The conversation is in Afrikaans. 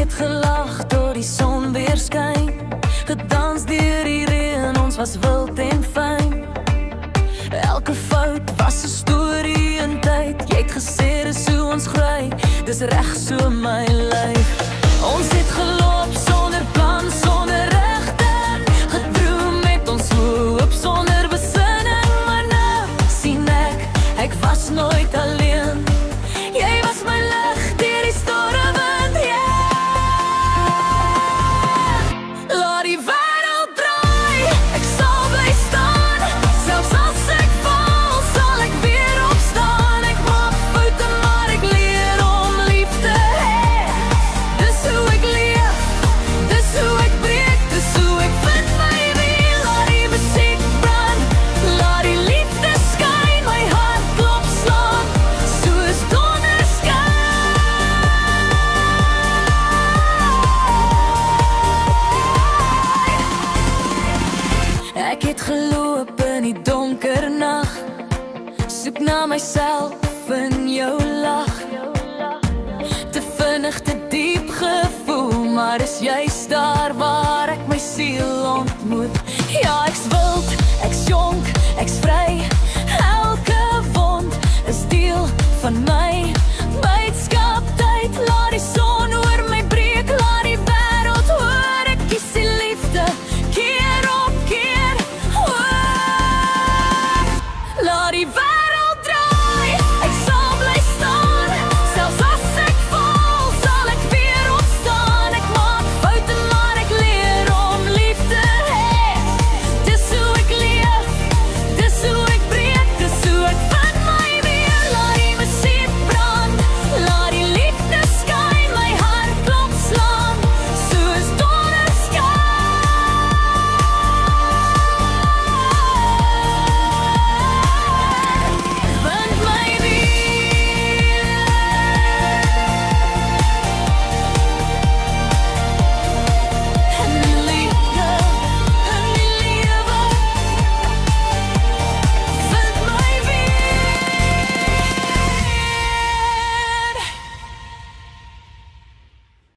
het gelag tot die son weer skyn, gedans deur die reën, ons was wild en fyn. Elke fout was 'n storie in tyd. Jy het gesê dis hoe ons groei, dis reg so my lyf. Ons het geloop sonder plan, sonder rigting, gedroom met ons hoop sonder besinning. Maar nou sien ek was nooit alleen. Jy was my lig deur die stormwind, Laat die wêreld draai, ek sal bly staan. Selfs as ek val, sal ek weer opstaan. Ek maak foute, maar ek leer om lief te hê. Dis hoe ek leef, dis hoe ek breek, dis hoe ek vind my wie. Laat die musiek brand, laat die liefde skyn. My hart klop slaan, soos donderskyn. Ek het geloop in die donker nag, soek na myself in jou lag. Te vinnig, te diep gevoel, maar is jy